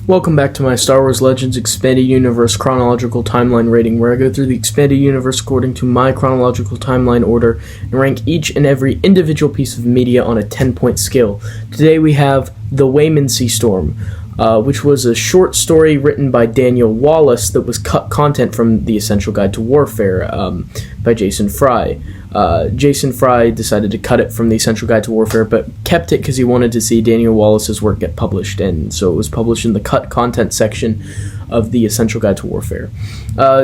Welcome back to my Star Wars Legends Expanded Universe chronological timeline rating, where I go through the expanded universe according to my chronological timeline order and rank each and every individual piece of media on a 10-point scale. Today we have The Waymancy Storm, which was a short story written by Daniel Wallance that was cut content from The Essential Guide to Warfare by Jason Fry. Jason Fry decided to cut it from The Essential Guide to Warfare, but kept it because he wanted to see Daniel Wallace's work get published, and so it was published in the cut content section of The Essential Guide to Warfare.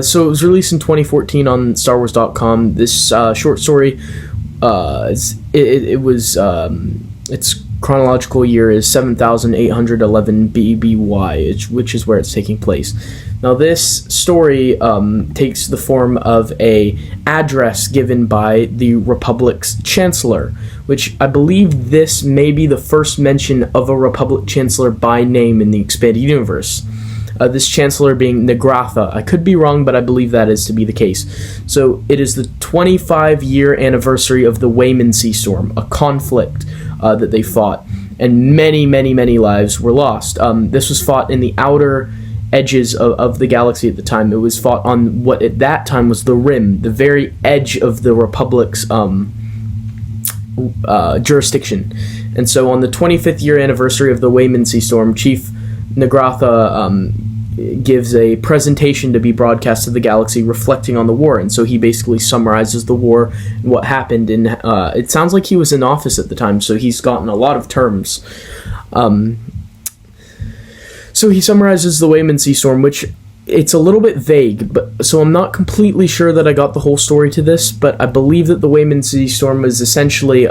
So it was released in 2014 on StarWars.com. This short story, its chronological year is 7811 BBY, which is where it's taking place. Now, this story takes the form of a address given by the Republic's Chancellor, which I believe this may be the first mention of a Republic Chancellor by name in the expanded universe. This Chancellor being Nagratha. I could be wrong, but I believe that is to be the case. So it is the 25-year anniversary of the Waymancy Storm, a conflict that they fought, and many, many, many lives were lost. This was fought in the outer edges of the galaxy at the time. It was fought on what at that time was the rim, the very edge of the Republic's jurisdiction. And so on the 25th year anniversary of the Waymancy Storm, Chief Nagratha gives a presentation to be broadcast to the galaxy reflecting on the war, and so he basically summarizes the war and what happened, and it sounds like he was in office at the time, so he's gotten a lot of terms. So he summarizes the Waymancy Storm, which it's a little bit vague, but so I'm not completely sure that I got the whole story to this, but I believe that the Waymancy Storm was essentially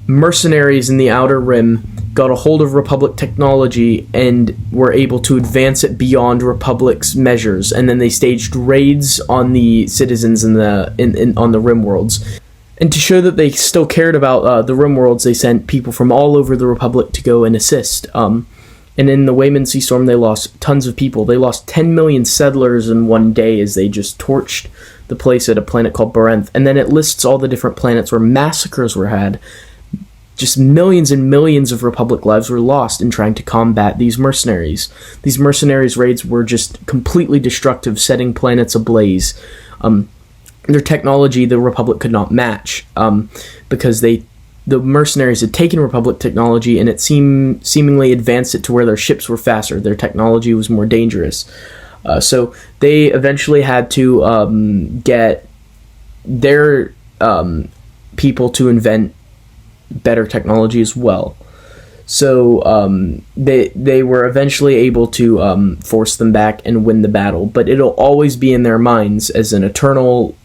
mercenaries in the Outer Rim got a hold of Republic technology and were able to advance it beyond Republic's measures, and then they staged raids on the citizens on the Rim worlds. And to show that they still cared about the Rim worlds, they sent people from all over the Republic to go and assist. And in the Waymancy Storm, they lost tons of people. They lost 10 million settlers in one day as they just torched the place at a planet called Barenth. And then it lists all the different planets where massacres were had. Just millions and millions of Republic lives were lost in trying to combat these mercenaries. These mercenaries' raids were just completely destructive, setting planets ablaze. Their technology, the Republic could not match, because the mercenaries had taken Republic technology and it seemingly advanced it to where their ships were faster. Their technology was more dangerous. So they eventually had to get their people to invent better technology as well. So they were eventually able to force them back and win the battle, but it'll always be in their minds as an eternally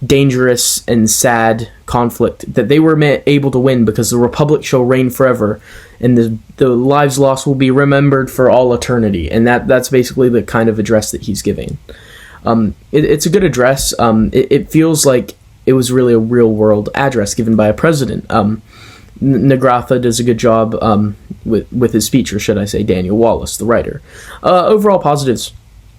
dangerous and sad conflict that they were able to win, because the Republic shall reign forever, and the lives lost will be remembered for all eternity. And that's basically the kind of address that he's giving. It's a good address. It feels like it was really a real-world address given by a president. Nagratha does a good job with his speech, or should I say Daniel Wallance, the writer. Overall positives.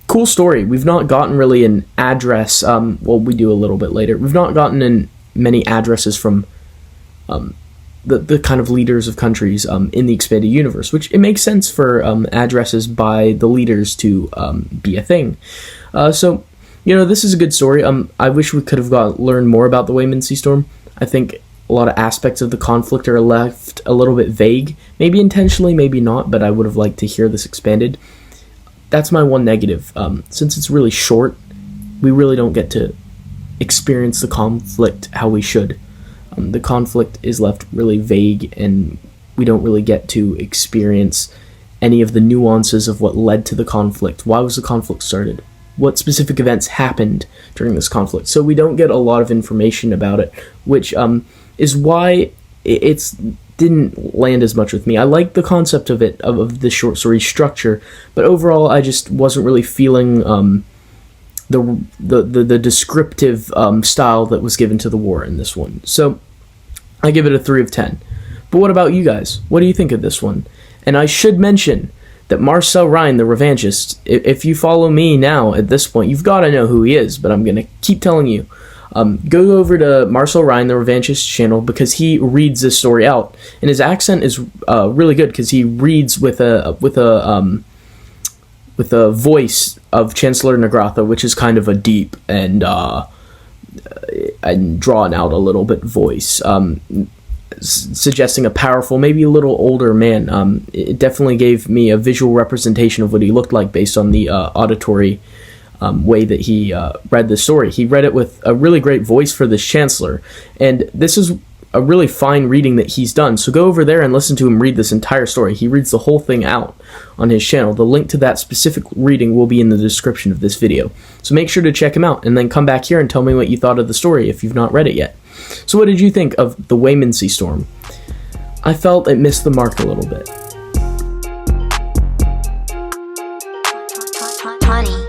Cool story. We've not gotten really an address. Well, we do a little bit later. We've not gotten in many addresses from the kind of leaders of countries in the expanded universe, which it makes sense for addresses by the leaders to be a thing. So, this is a good story. I wish we could have learned more about the Waymancy Storm. I think a lot of aspects of the conflict are left a little bit vague. Maybe intentionally, maybe not, but I would have liked to hear this expanded. That's my one negative. Since it's really short, we really don't get to experience the conflict how we should. The conflict is left really vague, and we don't really get to experience any of the nuances of what led to the conflict. Why was the conflict started? What specific events happened during this conflict? So we don't get a lot of information about it, which is why it's didn't land as much with me. I liked the concept of it, of the short story structure, but overall I just wasn't really feeling the descriptive style that was given to the war in this one. So I give it a 3 of 10. But what about you guys? What do you think of this one? And I should mention that Marcel Rhine, the revanchist, if you follow me now at this point, you've got to know who he is, but I'm going to keep telling you. Go over to Marcel Rhine, the revanchist channel, because he reads this story out, and his accent is really good because he reads with a voice of Chancellor Nagratha, which is kind of a deep and drawn out a little bit voice, suggesting a powerful, maybe a little older man. It definitely gave me a visual representation of what he looked like based on the auditory way that he read the story. He read it with a really great voice for this Chancellor, and this is a really fine reading that he's done. So go over there and listen to him read this entire story. He reads the whole thing out on his channel. The link to that specific reading will be in the description of this video. So make sure to check him out, and then come back here and tell me what you thought of the story if you've not read it yet. So what did you think of the Waymancy Storm? I felt it missed the mark a little bit. Honey.